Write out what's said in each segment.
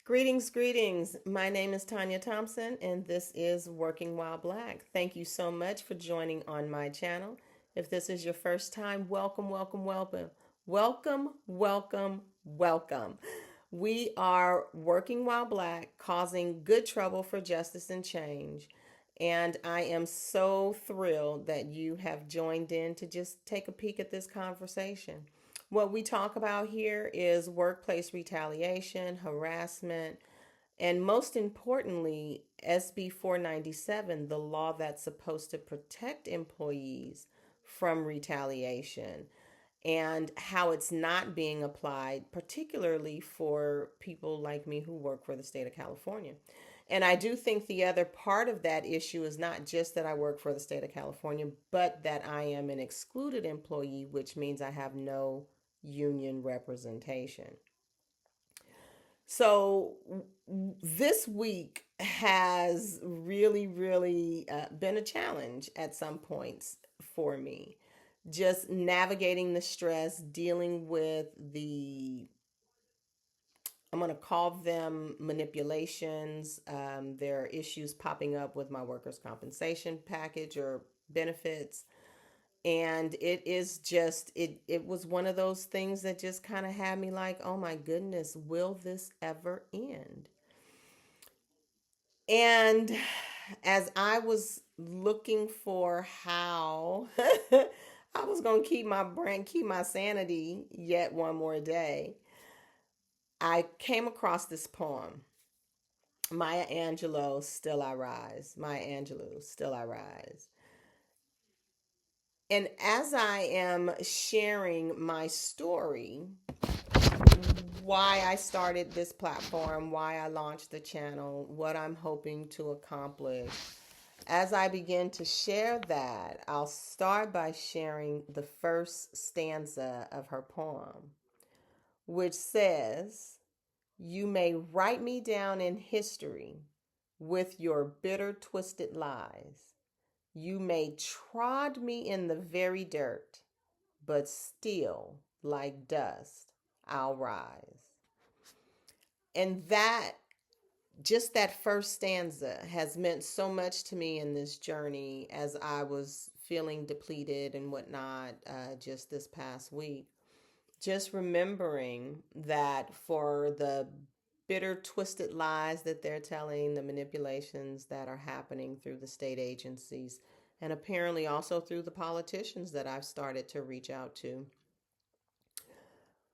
Greetings, greetings. My name is Tanya Thompson, and this is Working While Black. Thank you so much for joining on my channel. If this is your first time, welcome, welcome, welcome. Welcome, welcome, welcome. We are Working While Black, causing good trouble for justice and change. And I am so thrilled that you have joined in to just take a peek at this conversation. What we talk about here is workplace retaliation, harassment, and most importantly, SB 497, the law that's supposed to protect employees from retaliation, and how it's not being applied, particularly for people like me who work for the state of California. And I do think the other part of that issue is not just that I work for the state of California, but that I am an excluded employee, which means I have no union representation. So this week has really been a challenge at some points for me. Just navigating the stress, dealing with I'm going to call them manipulations. There are issues popping up with my workers' compensation package or benefits. And it was one of those things that just kind of had me like, oh my goodness, will this ever end? And as I was looking for how I was going to keep my brain, keep my sanity yet one more day, I came across this poem. Maya Angelou, Still I Rise. Maya Angelou, Still I Rise. And as I am sharing my story, why I started this platform, why I launched the channel, what I'm hoping to accomplish, as I begin to share that, I'll start by sharing the first stanza of her poem, which says, "You may write me down in history with your bitter, twisted lies. You may trod me in the very dirt, but still, like dust, I'll rise." And just that first stanza has meant so much to me in this journey as I was feeling depleted and whatnot just this past week. Just remembering that for the bitter, twisted lies that they're telling, the manipulations that are happening through the state agencies, and apparently also through the politicians that I've started to reach out to.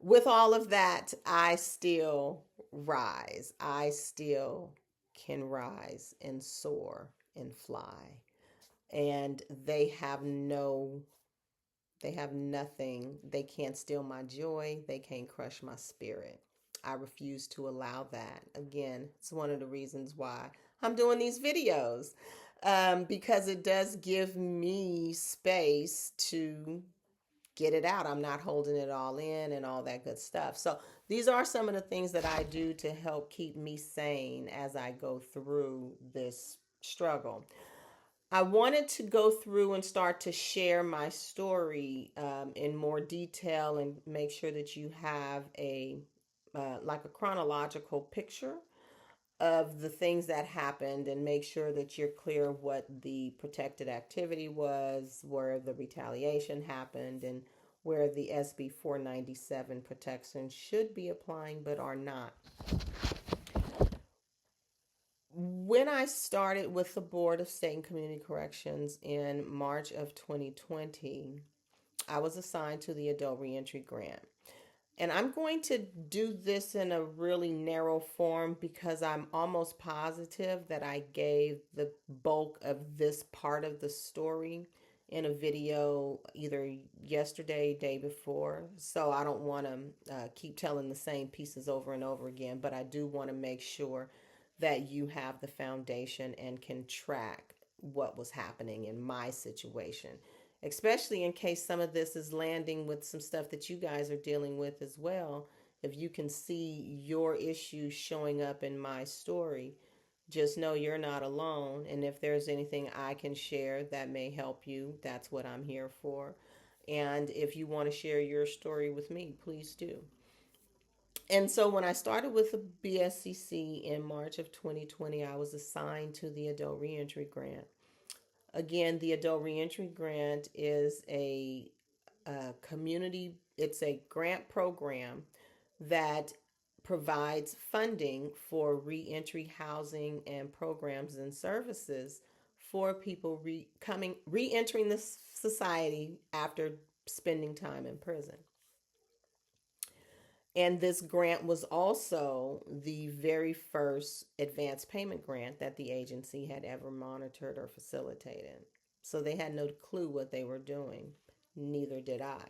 With all of that, I still rise. I still can rise and soar and fly. And they have nothing. They can't steal my joy. They can't crush my spirit. I refuse to allow that. Again, it's one of the reasons why I'm doing these videos, because it does give me space to get it out. I'm not holding it all in and all that good stuff. So these are some of the things that I do to help keep me sane as I go through this struggle. I wanted to go through and start to share my story in more detail and make sure that you have a like a chronological picture of the things that happened and make sure that you're clear what the protected activity was, where the retaliation happened, and where the SB 497 protections should be applying but are not. When I started with the Board of State and Community Corrections in March of 2020, I was assigned to the Adult Reentry Grant. And I'm going to do this in a really narrow form because I'm almost positive that I gave the bulk of this part of the story in a video either yesterday, day before. So I don't want to keep telling the same pieces over and over again, but I do want to make sure that you have the foundation and can track what was happening in my situation, especially in case some of this is landing with some stuff that you guys are dealing with as well. If you can see your issues showing up in my story, just know you're not alone. And if there's anything I can share that may help you, that's what I'm here for. And if you want to share your story with me, please do. And so when I started with the BSCC in March of 2020, I was assigned to the Adult Reentry Grant. Again, the Adult Reentry Grant is a community, it's a grant program that provides funding for reentry housing and programs and services for people re-entering the society after spending time in prison. And this grant was also the very first advance payment grant that the agency had ever monitored or facilitated. So they had no clue what they were doing. Neither did I.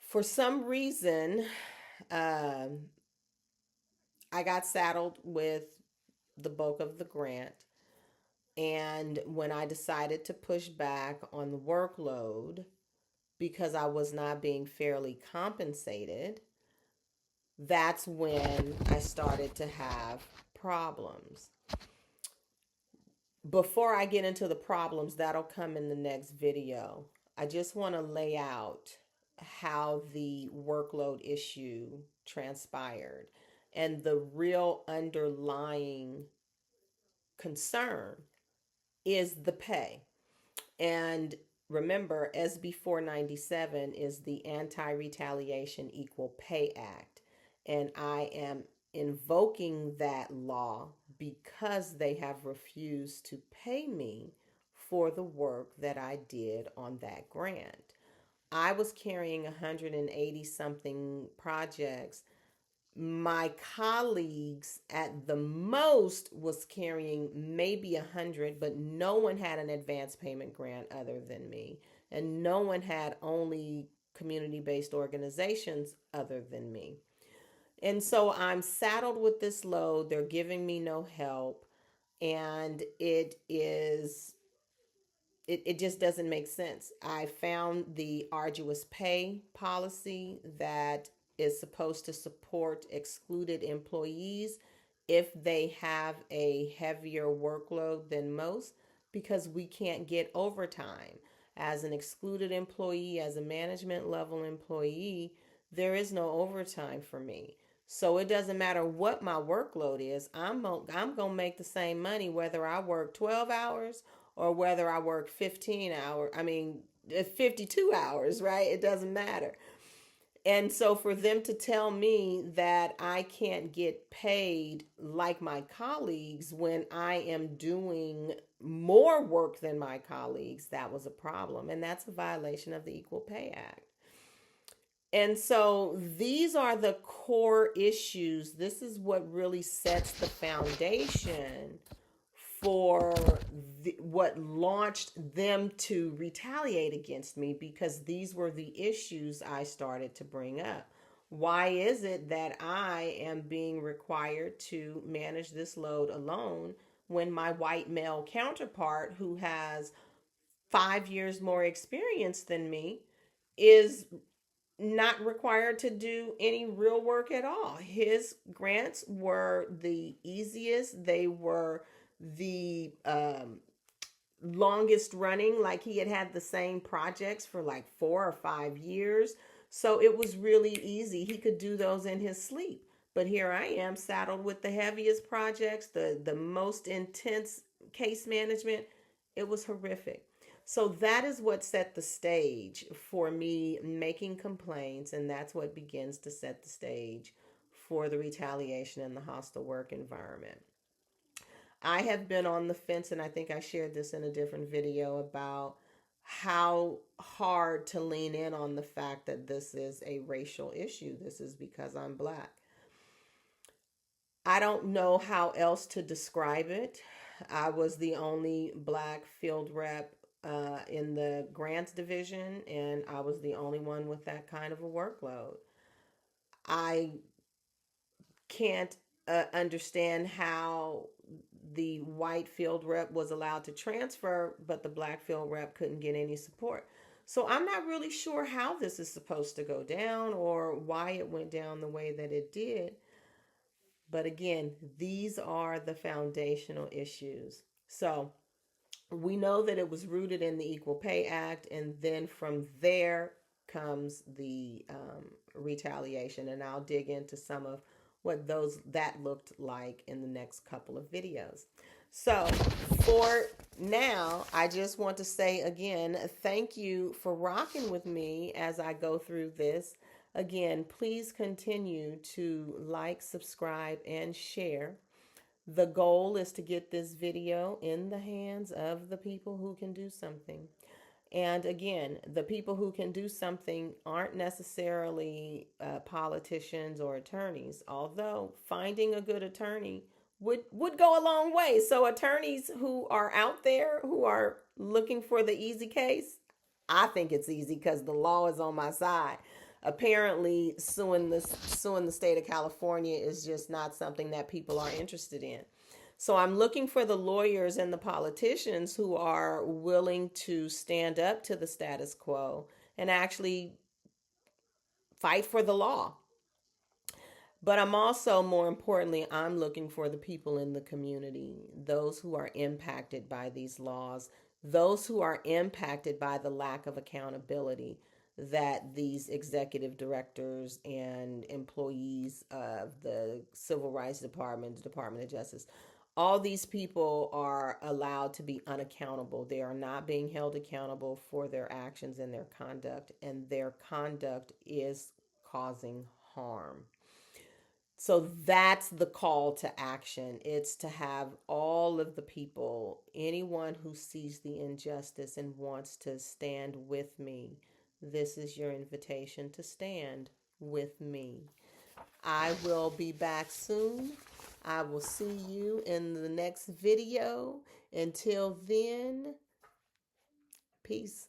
For some reason, um, I got saddled with the bulk of the grant. And when I decided to push back on the workload because I was not being fairly compensated, that's when I started to have problems. Before I get into the problems, that'll come in the next video. I just want to lay out how the workload issue transpired and the real underlying concern is the pay. And remember, SB 497 is the Anti Retaliation Equal Pay Act. And I am invoking that law because they have refused to pay me for the work that I did on that grant. I was carrying 180 something projects. My colleagues at the most was carrying maybe 100, but no one had an advance payment grant other than me, and no one had only community-based organizations other than me. And so I'm saddled with this load. They're giving me no help, and it just doesn't make sense. I found the arduous pay policy that is supposed to support excluded employees if they have a heavier workload than most, because we can't get overtime. As an excluded employee, as a management level employee, there is no overtime for me. So it doesn't matter what my workload is. I'm going to make the same money whether I work 12 hours or whether I work 15 hours. 52 hours, right? It doesn't matter. And so for them to tell me that I can't get paid like my colleagues when I am doing more work than my colleagues, that was a problem. And that's a violation of the Equal Pay Act. And so these are the core issues. This is what really sets the foundation for what launched them to retaliate against me, because these were the issues I started to bring up. Why is it that I am being required to manage this load alone when my white male counterpart, who has 5 years more experience than me, is not required to do any real work at all? His grants were the easiest. They were the longest running. Like, he had the same projects for like 4 or 5 years. So it was really easy. He could do those in his sleep. But here I am saddled with the heaviest projects, the most intense case management. It was horrific. So that is what set the stage for me making complaints, and that's what begins to set the stage for the retaliation and the hostile work environment. I have been on the fence, and I think I shared this in a different video, about how hard to lean in on the fact that this is a racial issue. This is because I'm Black. I don't know how else to describe it. I was the only Black field rep in the grants division, and I was the only one with that kind of a workload. I can't understand how the white field rep was allowed to transfer, but the Black field rep couldn't get any support. So I'm not really sure how this is supposed to go down or why it went down the way that it did. But again, these are the foundational issues. So we know that it was rooted in the Equal Pay Act, and then from there comes the retaliation. And I'll dig into some of what that looked like in the next couple of videos. So for now, I just want to say again, thank you for rocking with me as I go through this. Again, please continue to like, subscribe, and share. The goal is to get this video in the hands of the people who can do something. And again, the people who can do something aren't necessarily politicians or attorneys, although finding a good attorney would go a long way. So attorneys who are out there who are looking for the easy case, I think it's easy because the law is on my side. Apparently, suing the state of California is just not something that people are interested in. So I'm looking for the lawyers and the politicians who are willing to stand up to the status quo and actually fight for the law. But I'm also, more importantly, I'm looking for the people in the community, those who are impacted by these laws, those who are impacted by the lack of accountability that these executive directors and employees of the Civil Rights Department, the Department of Justice, all these people are allowed to be unaccountable. They are not being held accountable for their actions and their conduct is causing harm. So that's the call to action. It's to have all of the people, anyone who sees the injustice and wants to stand with me, this is your invitation to stand with me. I will be back soon. I will see you in the next video. Until then, peace.